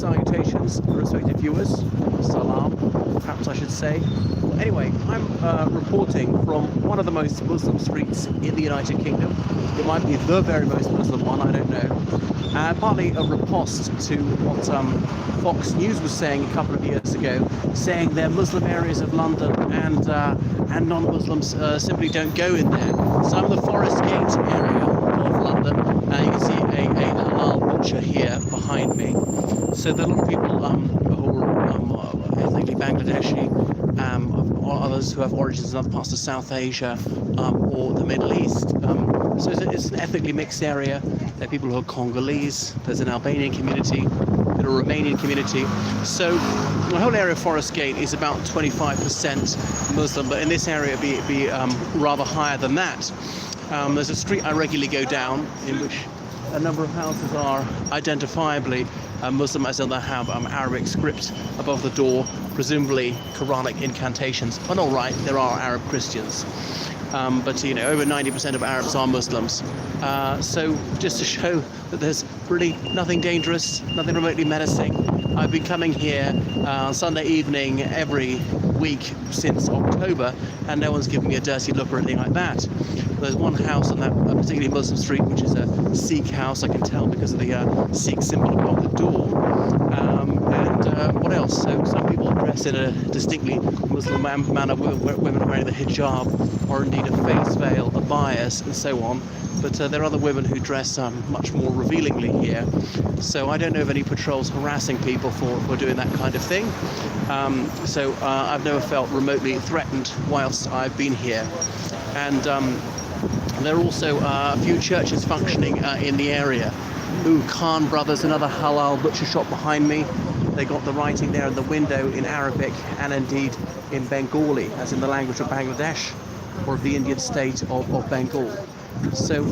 salutations, respected viewers. Salam, perhaps I should say. Well, anyway, I'm reporting from one of the most Muslim streets in the United Kingdom. It might be the very most Muslim one, I don't know. Partly a riposte to what Fox News was saying a couple of years ago, saying they're Muslim areas of London and non-Muslims simply don't go in there. So I'm in the Forest Gate area of London. You can see a halal butcher here behind me. So there are a lot of people who are ethnically Bangladeshi, or others who have origins in other parts of South Asia or the Middle East. So it's an ethnically mixed area. There are people who are Congolese, there's an Albanian community, there's a Romanian community. So the whole area of Forest Gate is about 25% Muslim, but in this area it'd be rather higher than that. There's a street I regularly go down in which a number of houses are identifiably Muslim, as in they have Arabic script above the door, presumably Quranic incantations. And all right, there are Arab Christians. But you know, over 90% of Arabs are Muslims. So just to show that there's really nothing dangerous, nothing remotely menacing. I've been coming here on Sunday evening every week since October, and no one's given me a dirty look or anything like that. There's one house on that particularly Muslim street, which is a Sikh house. I can tell because of the Sikh symbol above the door. And what else? So some people dress in a distinctly Muslim manner. Women are wearing the hijab, or indeed a face veil, a bias, and so on. But there are other women who dress much more revealingly here. So I don't know of any patrols harassing people for doing that kind of thing. So I've never felt remotely threatened whilst I've been here. And there are also a few churches functioning in the area. Khan Brothers, another halal butcher shop behind me. They got the writing there in the window in Arabic and indeed in Bengali, as in the language of Bangladesh or of the Indian state of Bengal. So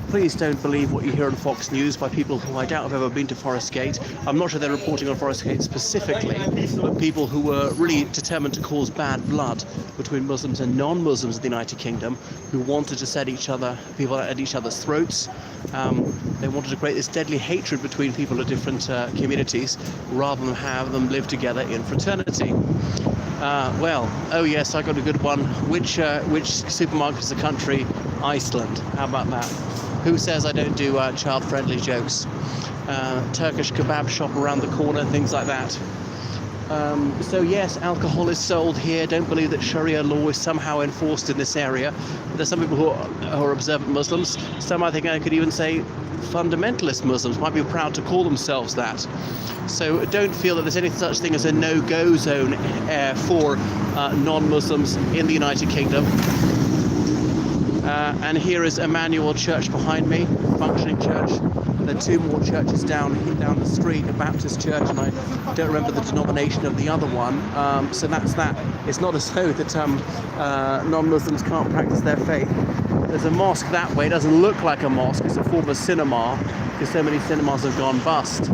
please don't believe what you hear on Fox News by people who I doubt have ever been to Forest Gate. I'm not sure they're reporting on Forest Gate specifically, but people who were really determined to cause bad blood between Muslims and non-Muslims in the United Kingdom, who wanted to set people at each other's throats. They wanted to create this deadly hatred between people of different communities rather than have them live together in fraternity. Oh yes, I got a good one. Which supermarket is the country? Iceland. How about that? Who says I don't do child-friendly jokes? Turkish kebab shop around the corner, things like that. So yes, alcohol is sold here. Don't believe that Sharia law is somehow enforced in this area. There's some people who are observant Muslims. Some, I think I could even say, fundamentalist Muslims might be proud to call themselves that. So don't feel that there's any such thing as a no-go zone for non-Muslims in the United Kingdom. And here is Emmanuel Church behind me, functioning church. There are two more churches down the street, a Baptist church, and I don't remember the denomination of the other one. So that's that. It's not as though that non-Muslims can't practice their faith. There's a mosque that way. It doesn't look like a mosque. It's a former cinema, because so many cinemas have gone bust.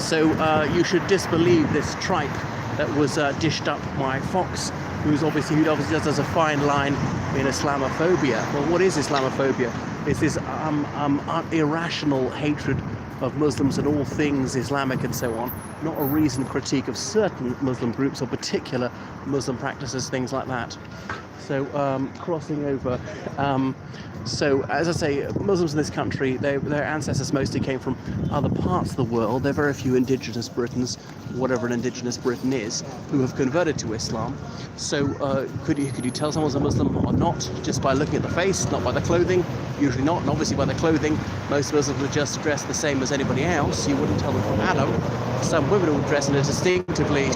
So you should disbelieve this tripe that was dished up by Fox, who obviously does a fine line in Islamophobia. Well, what is Islamophobia? It's this irrational hatred of Muslims and all things Islamic and so on, not a reasoned critique of certain Muslim groups or particular Muslim practices, things like that. So crossing over. So as I say, Muslims in this country, their ancestors mostly came from other parts of the world. There are very few indigenous Britons, whatever an indigenous Briton is, who have converted to Islam. So could you tell someone's a Muslim or not just by looking at the face, not by the clothing? Usually not, and obviously by the clothing. Most Muslims would just dress the same as anybody else. You wouldn't tell them from Adam. Some women would dress in a distinctively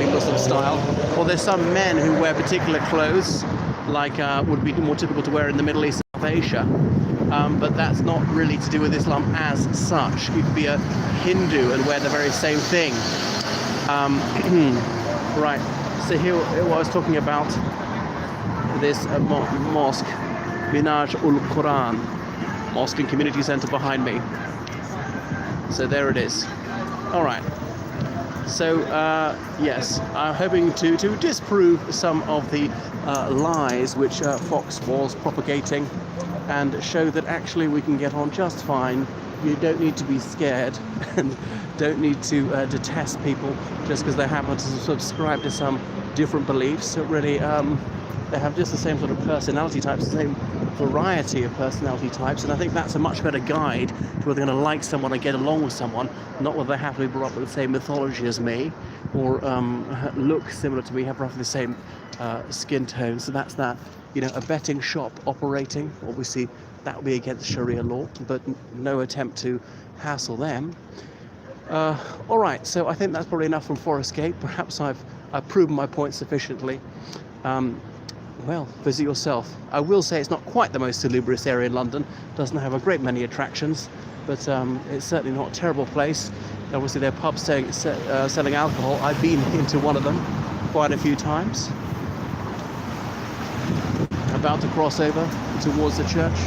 Muslim style, or there's some men who wear particular clothes, like would be more typical to wear in the Middle East and South Asia. But that's not really to do with Islam as such. You could be a Hindu and wear the very same thing. Right, so here I was talking about this mosque, Minaj ul-Quran, mosque and community centre behind me. So there it is. All right. So yes, I'm hoping to disprove some of the lies which Fox was propagating, and show that actually we can get on just fine you don't need to be scared and don't need to detest people just because they happen to subscribe to some different beliefs. So really, they have just the same sort of personality types, the same variety of personality types, and I think that's a much better guide to whether they're going to like someone and get along with someone, not whether they happen to be brought up with the same mythology as me, or look similar to me, have roughly the same skin tone. So that's that. You know, a betting shop operating, obviously that would be against Sharia law, but no attempt to hassle them. All right, so I think that's probably enough from Forest Gate. Perhaps I've proven my point sufficiently. Well, visit yourself. I will say it's not quite the most salubrious area in London. Doesn't have a great many attractions, but it's certainly not a terrible place. Obviously, there are pubs selling alcohol. I've been into one of them quite a few times. About to cross over towards the church.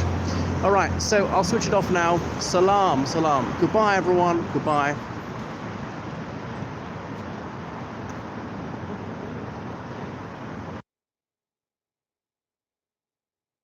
All right, so I'll switch it off now. Salam, salam. Goodbye, everyone. Goodbye.